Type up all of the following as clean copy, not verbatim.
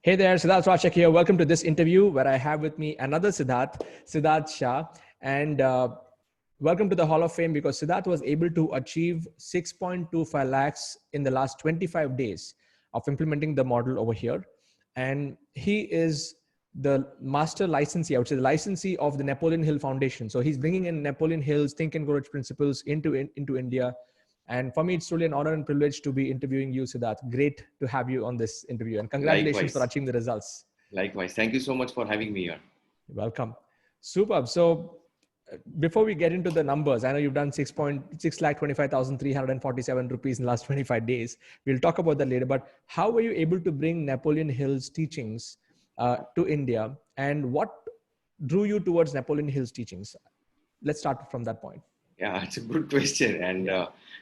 Hey there, Sidharth Rajsekar here. Welcome to this interview where I have with me another Sidharth, Sidharth Shah. And welcome to the Hall of Fame because Sidharth was able to achieve 6.25 lakhs in the last 25 days of implementing the model over here. And he is the master licensee, I would say the licensee of the Napoleon Hill Foundation. So he's bringing in Napoleon Hill's Think and Grow Rich principles into India. And for me, it's truly an honor and privilege to be interviewing you, Siddharth. Great to have you on this interview. And congratulations for achieving the results. Likewise. Thank you so much for having me here. You're welcome. Superb. So before we get into the numbers, I know you've done 6,25,347 rupees in the last 25 days. We'll talk about that later. But how were you able to bring Napoleon Hill's teachings to India? And what drew you towards Napoleon Hill's teachings? Let's start from that point. Yeah, it's a good question. And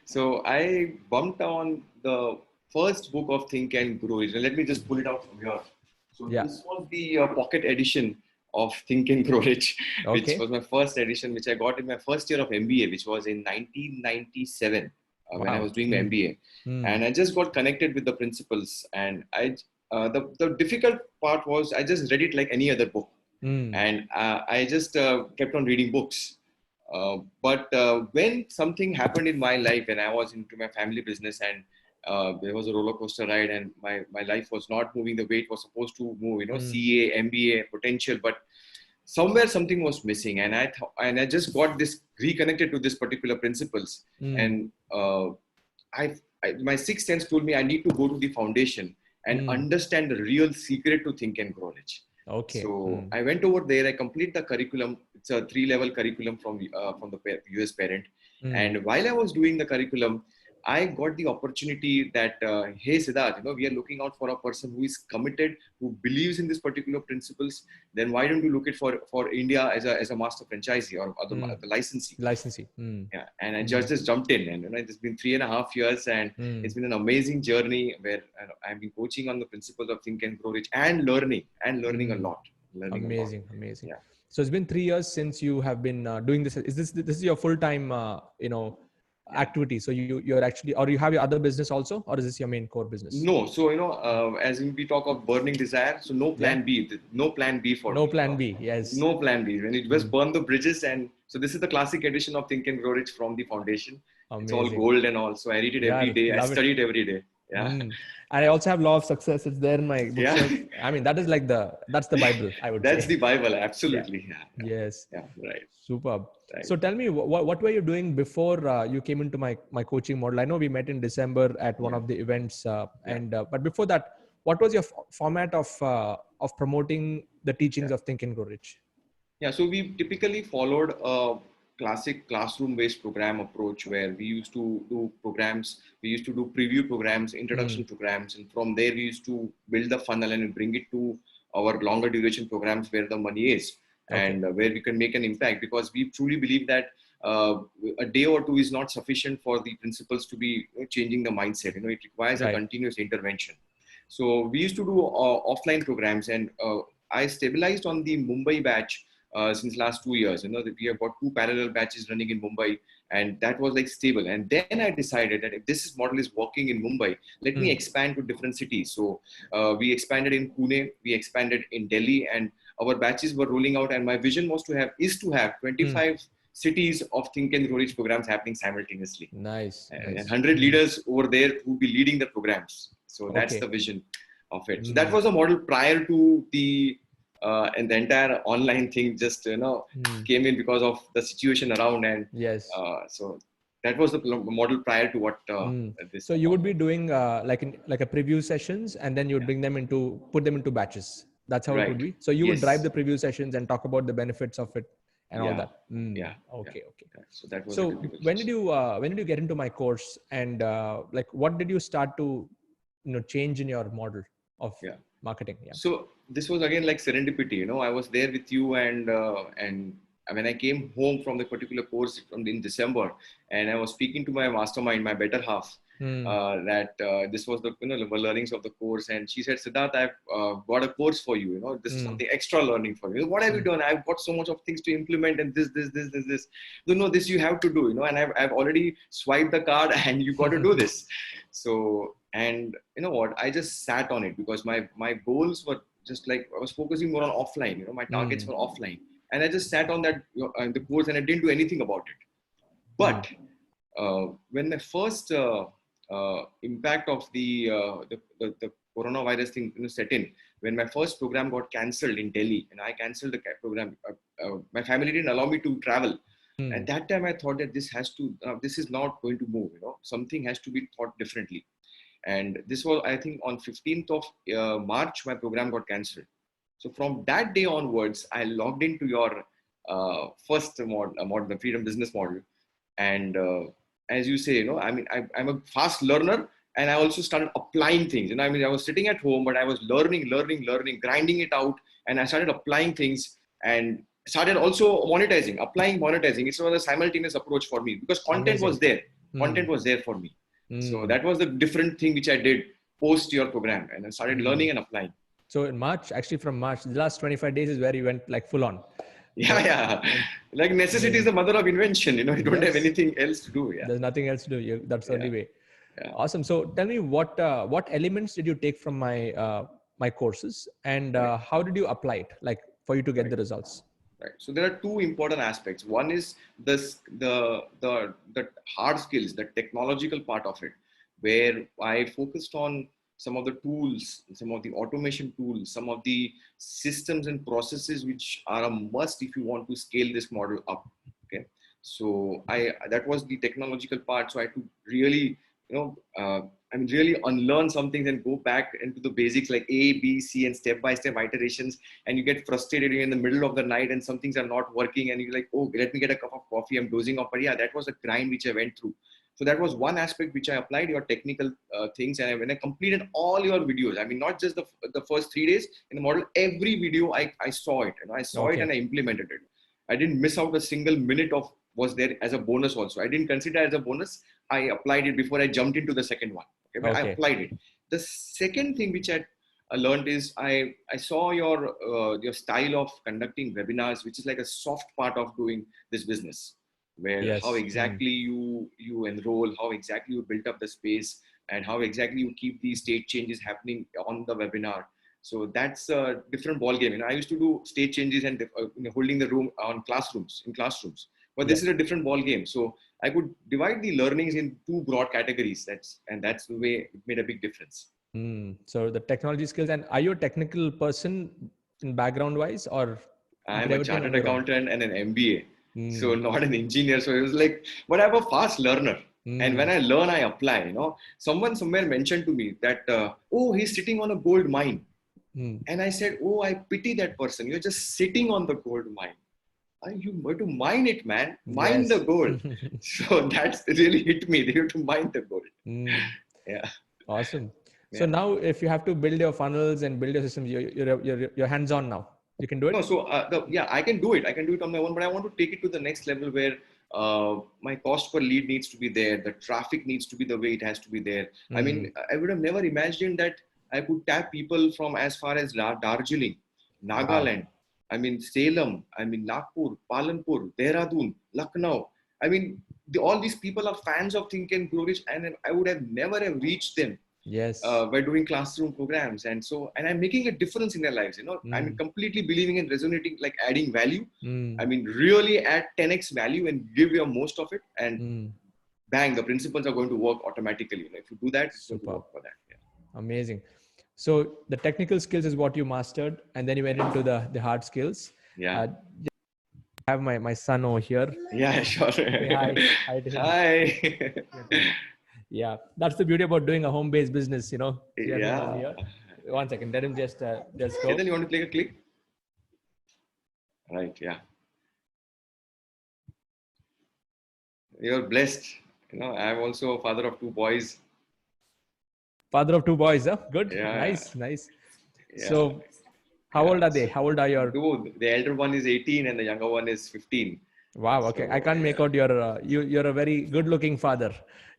so I bumped on the first book of Think and Grow Rich. Let me just pull it out from here. So this was the pocket edition of Think and Grow Rich, which was my first edition, which I got in my first year of MBA, which was in 1997 when I was doing my MBA. And I just got connected with the principles. And the difficult part was I just read it like any other book. And I just kept on reading books. But when something happened in my life and I was into my family business and there was a roller coaster ride and my life was not moving the way it was supposed to move, CA, MBA, potential, but somewhere something was missing. And I just got this reconnected to this particular principles. And my sixth sense told me I need to go to the foundation and understand the real secret to Think and Grow Rich. Okay. So I went over there. I completed the curriculum. It's a 3-level curriculum from the US parent. And while I was doing the curriculum, I got the opportunity that, hey, Siddharth, we are looking out for a person who is committed, who believes in these particular principles. Then why don't you look it for India as a master franchisee or the licensee? Yeah. And I just jumped in, and it's been 3.5 years, and it's been an amazing journey where I've been coaching on the principles of Think and Grow Rich and learning a lot. Amazing. Yeah. So it's been 3 years since you have been doing this. This is your full-time, activity? So you're actually, or you have your other business also, or is this your main core business? No. So, as we talk of burning desire, so no plan B, no plan B for no plan B. Yes. No plan B. When it just burn the bridges. And so this is the classic edition of Think and Grow Rich from the foundation. Amazing. It's all gold and all. So I read it every day. I study it every day. Yeah. And I also have Law of Success. It's there in my bookshelf. I mean, that is like that's the Bible, I would say. That's the Bible. Absolutely. Yeah. Yes. Yeah. Right. Superb. Right. So tell me, what were you doing before you came into my coaching model? I know we met in December at one of the events, but before that, what was your format of promoting the teachings of Think and Grow Rich? Yeah. So we typically followed a classic classroom-based program approach where we used to do programs. We used to do preview programs, introduction programs, and from there we used to build the funnel and bring it to our longer duration programs where the money is. And where we can make an impact, because we truly believe that a day or two is not sufficient for the principals to be changing the mindset. It requires a continuous intervention. So we used to do offline programs, and I stabilized on the Mumbai batch since last 2 years. We have got 2 parallel batches running in Mumbai, and that was like stable. And then I decided that if this model is working in Mumbai, let me expand to different cities. So we expanded in Pune, we expanded in Delhi, and our batches were rolling out. And my vision was to have 25 cities of Think and Grow Rich programs happening simultaneously. Nice. And 100 leaders over there who will be leading the programs. So that's the vision of it. So that was a model prior to and the entire online thing just, came in because of the situation around. And so that was the model prior to what this. So you would be doing like a preview sessions, and then you would put them into batches. That's how it would be. So you would drive the preview sessions and talk about the benefits of it and all that. Okay. So that was. So when did you get into my course, and what did you start to change in your model of marketing? Yeah. So this was again like serendipity. I was there with you, and when I came home from the particular course in December, and I was speaking to my mastermind, my better half, that this was the learnings of the course, and she said, Siddharth, I've got a course for you. This is something extra learning for you. What have you done? I've got so much of things to implement, and this. No, this you have to do. And I've already swiped the card, and you got to do this. So And you know what? I just sat on it because my goals were just like, I was focusing more on offline. You know, my targets were offline, and I just sat on that the course, and I didn't do anything about it. But when the first impact of the coronavirus thing, you know, set in, when my first program got cancelled in Delhi, and I cancelled the program, my family didn't allow me to travel. At that time, I thought that this is not going to move. You know, something has to be thought differently. And this was, I think, on 15th of March, my program got cancelled. So from that day onwards, I logged into your first model, the freedom business model. And as you say, you know, I mean, I'm a fast learner, and I also started applying things. And I mean, I was sitting at home, but I was learning, grinding it out. And I started applying things and started also applying monetizing. It was a simultaneous approach for me because content was there. Content was there for me. So that was the different thing which I did post your program, and I started learning and applying. So in March, actually from March, the last 25 days is where you went like full on. Yeah. Like necessity is the mother of invention. You know, you don't have anything else to do. Yeah. There's nothing else to do. That's the only way. Yeah. Awesome. So tell me what elements did you take from my courses, and how did you apply it, like for you to get the results? Right. So there are two important aspects. One is the hard skills, the technological part of it, where I focused on some of the tools, some of the automation tools, some of the systems and processes which are a must if you want to scale this model up. Okay. So that was the technological part. So I had to really, you know, really unlearn some things and go back into the basics like A, B, C, and step-by-step iterations. And you get frustrated, you're in the middle of the night and some things are not working, and you're like, oh, let me get a cup of coffee, I'm dozing off. But yeah, that was a grind which I went through. So that was one aspect which I applied, your technical things. And when I completed all your videos, I mean, not just the first 3 days in the model, every video I saw it, and I saw it and I implemented it. I didn't miss out a single minute of was there as a bonus also. I didn't consider it as a bonus. I applied it before I jumped into the second one. Okay, but I applied it. The second thing which I learned is I saw your style of conducting webinars, which is like a soft part of doing this business, where how exactly you enroll, how exactly you build up the space, and how exactly you keep these state changes happening on the webinar. So that's a different ball game. And I used to do state changes and holding the room in classrooms. But this is a different ball game. So I could divide the learnings in two broad categories. That's the way it made a big difference. So the technology skills, and are you a technical person in background wise, or? I'm a chartered accountant and an MBA. So not an engineer. So it was like, but I'm a fast learner. And when I learn, I apply. You know, someone somewhere mentioned to me that, oh, he's sitting on a gold mine. And I said, oh, I pity that person. You're just sitting on the gold mine. You have to mine it, man. Mine the gold. So that's really hit me. They have to mine the gold. Yeah. Awesome. Yeah. So now, if you have to build your funnels and build your systems, you're hands-on now. You can do it. No, so I can do it. I can do it on my own, but I want to take it to the next level where my cost per lead needs to be there. The traffic needs to be the way it has to be there. I mean, I would have never imagined that I could tap people from as far as Darjeeling, Nagaland. Wow. I mean, Salem, I mean, Nagpur, Palanpur, Dehradun, Lucknow. I mean, all these people are fans of Think and Grow Rich, and I would have never have reached them. Yes. By doing classroom programs. And I'm making a difference in their lives. You know, I'm completely believing in resonating, like adding value. I mean, really add 10x value and give your most of it. And bang, the principles are going to work automatically. You know, if you do that, it's going to work for that. Yeah. Amazing. So the technical skills is what you mastered, and then you went into the hard skills. Yeah. I have my son over here. Yeah, sure. Hi. Yeah, that's the beauty about doing a home-based business, you know. Yeah. One second, let him just go. Then you want to click a click? Right, yeah. You're blessed. You know, I'm also a father of two boys. Father of two boys, huh? Good. Yeah. Nice. Yeah. So how old are they? How old are your? The elder one is 18 and the younger one is 15. Wow. Okay. So, I can't make out your, you're a very good looking father.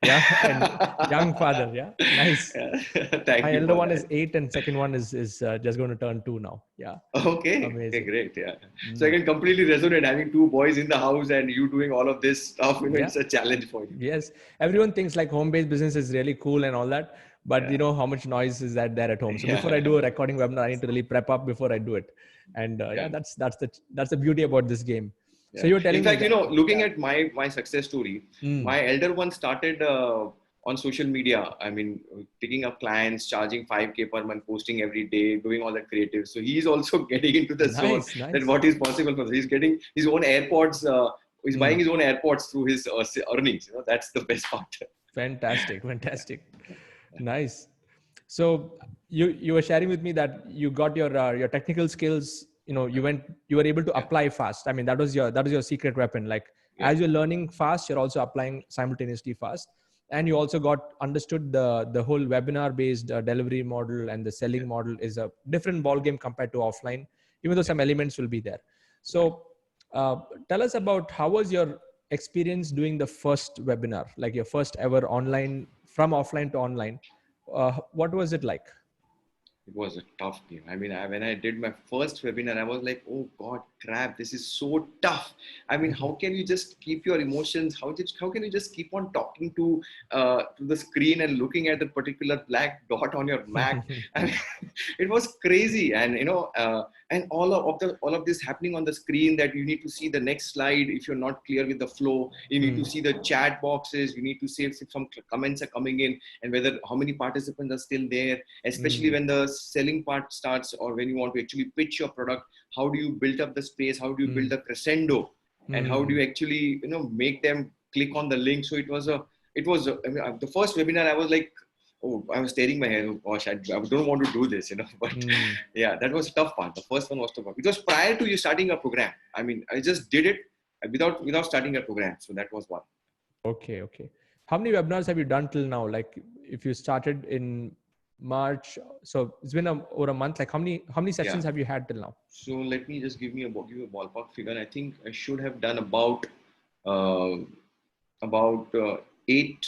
Yeah. And young father. Yeah. Nice. Yeah. My elder one is 8 and second one is just going to turn 2 now. Yeah. Okay. Amazing. Okay, great. Yeah. So I can completely resonate having 2 boys in the house and you doing all of this stuff. You know, it's a challenge for you. Yes. Everyone thinks like home-based business is really cool and all that. but you know how much noise is that there at home. So before I do a recording webinar, I need to really prep up before I do it. And yeah, that's the beauty about this game. So you were In telling me fact, that, you know, looking at my success story, my elder one started on social media. I mean, picking up clients, charging 5K per month, posting every day, doing all that creative. So he's also getting into the zone nice, that nice. what is possible for him. He's getting his own AirPods. He's buying his own AirPods through his earnings. You know, that's the best part. Fantastic, fantastic. Nice. So you were sharing with me that you got your technical skills. You know, you were able to apply fast. I mean, that was your secret weapon. Like as you're learning fast, you're also applying simultaneously fast, and you also got understood the whole webinar based delivery model, and the selling model is a different ball game compared to offline, even though some elements will be there. So tell us about how was your experience doing the first webinar, like your first ever online, from offline to online. What was it like? It was a tough game. I mean, when I did my first webinar, I was like, oh God, crap, this is so tough. I mean, how can you just keep your emotions? How can you just keep on talking to the screen and looking at the particular black dot on your Mac? I mean, it was crazy. And, you know, and all of this happening on the screen, that you need to see the next slide. If you're not clear with the flow, you need to see the chat boxes. You need to see if some comments are coming in, and whether how many participants are still there, especially when the selling part starts, or when you want to actually pitch your product. How do you build up the space? How do you build the crescendo? And how do you actually, you know, make them click on the link? So it was I mean, the first webinar, I was like, oh, I was tearing my hair. Oh gosh, I don't want to do this, you know. But yeah, that was a tough part. The first one was tough. It was prior to you starting a program. I mean, I just did it without starting a program. So that was one. Okay. How many webinars have you done till now? Like if you started in March, so it's been over a month. Like how many sessions have you had till now? So let me just give you a ballpark figure. I think I should have done uh, about eight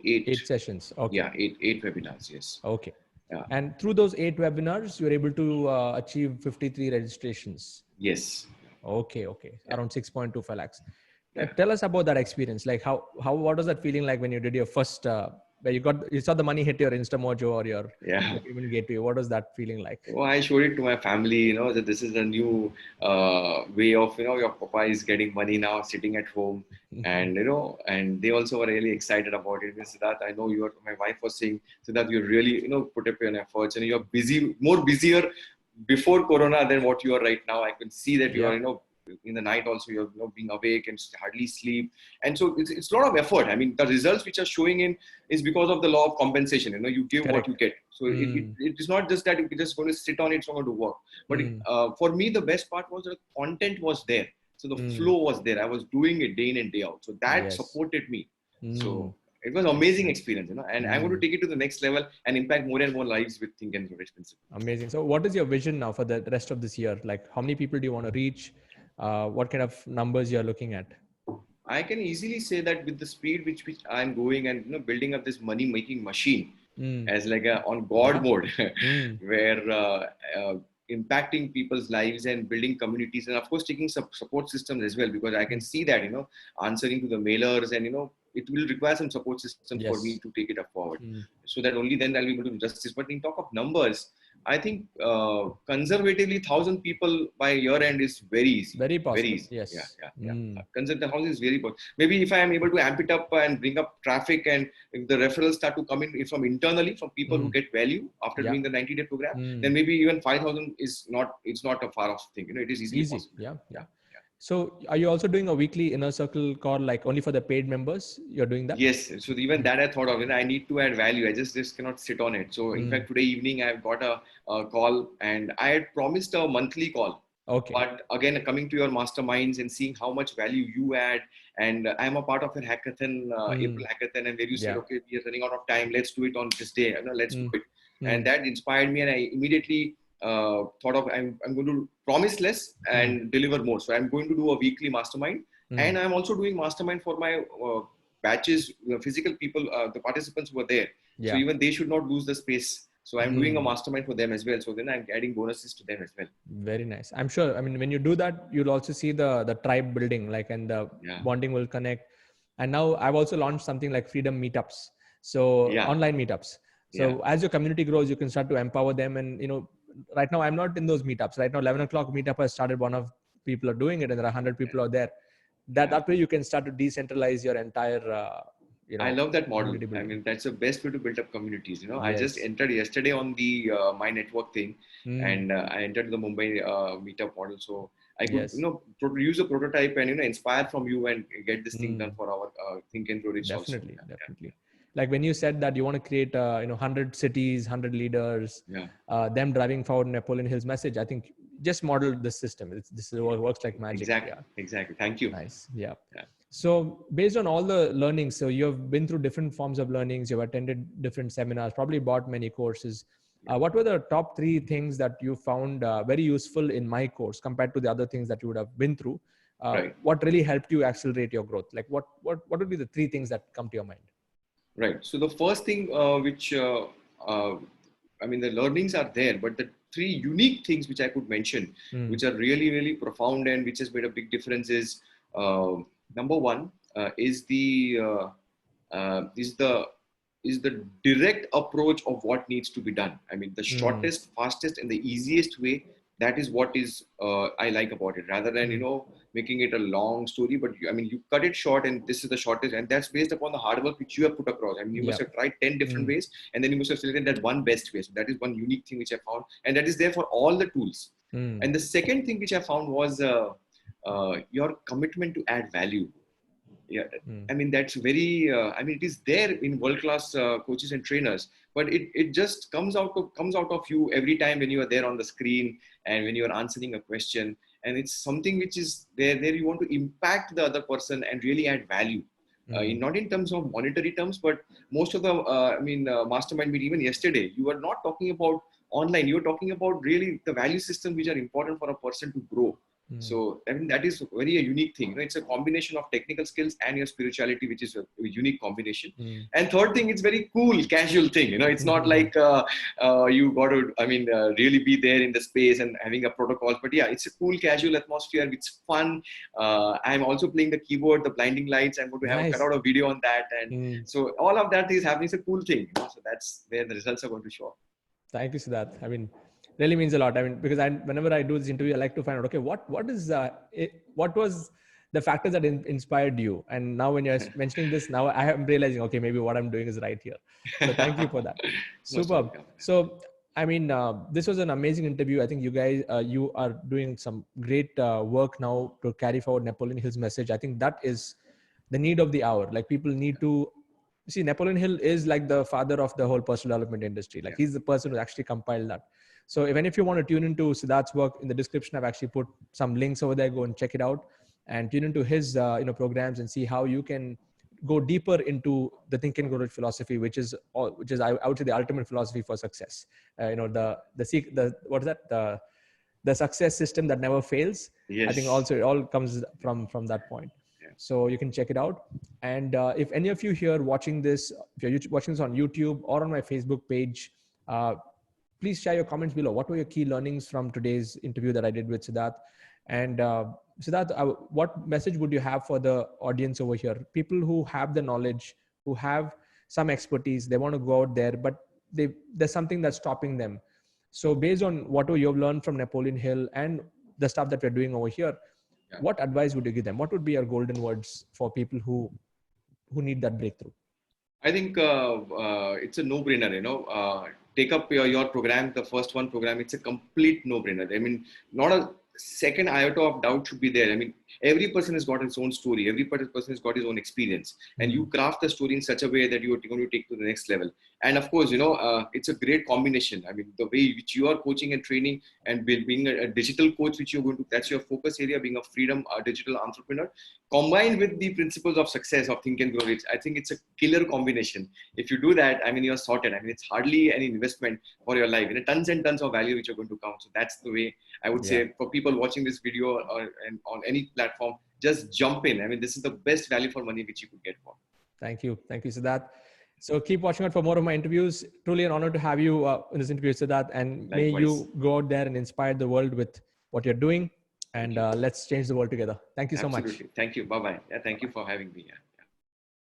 Eight sessions. Okay. Yeah, eight webinars. Yes. Okay. Yeah. And through those 8 webinars, you were able to achieve 53 registrations. Yes. Okay. Around 6.25 lakhs. Tell us about that experience. Like what was that feeling like when you did your first, where you saw the money hit your InstaMojo or your payment gateway? What was that feeling like? Well, I showed it to my family, you know, that this is a new way of, you know, your papa is getting money now, sitting at home, and you know, and they also were really excited about it. Siddharth, I know my wife was saying, Siddharth, you really, you know, put up your efforts, and you're busier before Corona than what you are right now. I can see that you are, you know, in the night also, you're, you know, being awake and hardly sleep, and so it's a lot of effort. I mean, the results which are showing in is because of the law of compensation. You know, you give what you get. So it is not just that you're just going to sit on it, it's not going to work. But for me, the best part was the content was there, so the flow was there. I was doing it day in and day out, so that supported me. So it was an amazing experience, you know, and I'm going to take it to the next level and impact more and more lives with Think and Grow Rich principle. Amazing. So what is your vision now for the rest of this year? Like how many people do you want to reach? What kind of numbers you're looking at? I can easily say that with the speed which I'm going, and, you know, building up this money making machine as like on God mode, where impacting people's lives and building communities, and of course taking support systems as well, because I can see that, you know, answering to the mailers, and, you know, it will require some support system for me to take it up forward, so that only then I'll be able to do justice. But in talk of numbers, I think conservatively 1,000 people by year end is very easy. Very possible. Very easy. Yes. Yeah. Conservative housing is very possible. Maybe if I am able to amp it up and bring up traffic, and if the referrals start to come in from internally, from people who get value after doing the 90-day program, then maybe even 5,000 is not. It's not a far off thing. You know, it is easily possible. Yeah. So are you also doing a weekly inner circle call, like only for the paid members? You're doing that? Yes. So even that I thought of, I need to add value. I just cannot sit on it. So in fact, today evening I've got a call, and I had promised a monthly call. Okay. But again, coming to your masterminds and seeing how much value you add, and I'm a part of a hackathon, April hackathon, and where you said, okay, we are running out of time. Let's do it on this day. Let's do it. And that inspired me, and I immediately thought of I'm going to promise less and deliver more. So I'm going to do a weekly mastermind, and I'm also doing mastermind for my batches, physical people, the participants who are there. So even they should not lose the space. So I'm doing a mastermind for them as well. So then I'm adding bonuses to them as well. Very nice. I'm sure. I mean, when you do that, you'll also see the tribe building, like, and the bonding will connect. And now I've also launched something like freedom meetups. So online meetups. So as your community grows, you can start to empower them. And, right now I'm not in those meetups. Right now, 11 o'clock meetup has started. One of people are doing it and there are 100 people out there. That way you can start to decentralize your entire, I love that model. I building. mean, that's the best way to build up communities. Yes. I just entered yesterday on the My Network thing, and I entered the Mumbai meetup model. So I could, use a prototype and, inspire from you and get this thing done for our Think and Grow Rich also. Definitely. Like when you said that you want to create, 100 cities, 100 leaders, them driving forward Napoleon Hill's message, I think just model the system. This works like magic. Exactly. Thank you. Nice. Yeah. So based on all the learnings, so you've been through different forms of learnings, you've attended different seminars, probably bought many courses. What were the top 3 things that you found very useful in my course compared to the other things that you would have been through? What really helped you accelerate your growth? Like what would be the 3 things that come to your mind? Right. So the first thing which, the learnings are there, but the 3 unique things which I could mention, which are really, really profound and which has made a big difference is, number 1 is the direct approach of what needs to be done. I mean, the shortest, fastest, and the easiest way. That is what is I like about it, rather than making it a long story. But you cut it short, and this is the shortest, and that's based upon the hard work which you have put across. I mean, you must have tried 10 different ways, and then you must have selected that one best way. So that is one unique thing which I found, and that is there for all the tools. And the second thing which I found was your commitment to add value. I mean, that's very, it is there in world-class coaches and trainers, but it just comes out of you every time when you are there on the screen and when you are answering a question. And it's something which is there you want to impact the other person and really add value. Not in terms of monetary terms, but most of the, mastermind meeting, even yesterday, you were not talking about online, you were talking about really the value systems which are important for a person to grow. So that is very a unique thing. It's a combination of technical skills and your spirituality, which is a unique combination. And third thing, it's very cool, casual thing. It's not like you got to, really be there in the space and having a protocol. But yeah, it's a cool, casual atmosphere. It's fun. I'm also playing the keyboard, the blinding lights. I'm going to have cut out a video on that. And so all of that is happening. It's a cool thing. So that's where the results are going to show up. Thank you, Siddharth. Really means a lot. Because whenever I do this interview, I like to find out, okay, what was the factors that inspired you? And now when you're mentioning this, now I am realizing, okay, maybe what I'm doing is right here. So thank you for that. Superb. So, this was an amazing interview. I think you guys, you are doing some great work now to carry forward Napoleon Hill's message. I think that is the need of the hour. Like people need to see, Napoleon Hill is like the father of the whole personal development industry. Like he's the person who actually compiled that. So even if you want to tune into Sidharth's work, in the description, I've actually put some links over there. Go and check it out and tune into his, programs and see how you can go deeper into the Think and Grow Rich philosophy, which is I would say the ultimate philosophy for success. The success system that never fails. Yes. I think also it all comes from that point. So you can check it out. And if any of you here watching this, if you're watching this on YouTube or on my Facebook page, please share your comments below. What were your key learnings from today's interview that I did with Sidharth? And Sidharth, what message would you have for the audience over here? People who have the knowledge, who have some expertise, they want to go out there, but there's something that's stopping them. So based on what you've learned from Napoleon Hill and the stuff that we're doing over here, what advice would you give them? What would be your golden words for people who need that breakthrough? I think it's a no-brainer, take up your program, the first one program. It's a complete no-brainer. Not a second iota of doubt should be there. Every person has got his own story. Every person has got his own experience. And you craft the story in such a way that you are going to take to the next level. And of course, it's a great combination. The way which you are coaching and training and being a digital coach, which you're going to, that's your focus area, being a freedom digital entrepreneur, combined with the principles of success of Think and Grow Rich. I think it's a killer combination. If you do that, you're sorted. It's hardly any investment for your life. Tons and tons of value which are going to come. So that's the way I would say for people watching this video or on any platform, just jump in. This is the best value for money which you could get for. Thank you, Siddharth. So keep watching out for more of my interviews. Truly an honor to have you in this interview, Siddharth. And likewise, may you go out there and inspire the world with what you're doing. And let's change the world together. Thank you so much. Absolutely. Thank you. Bye-bye. Thank you for having me.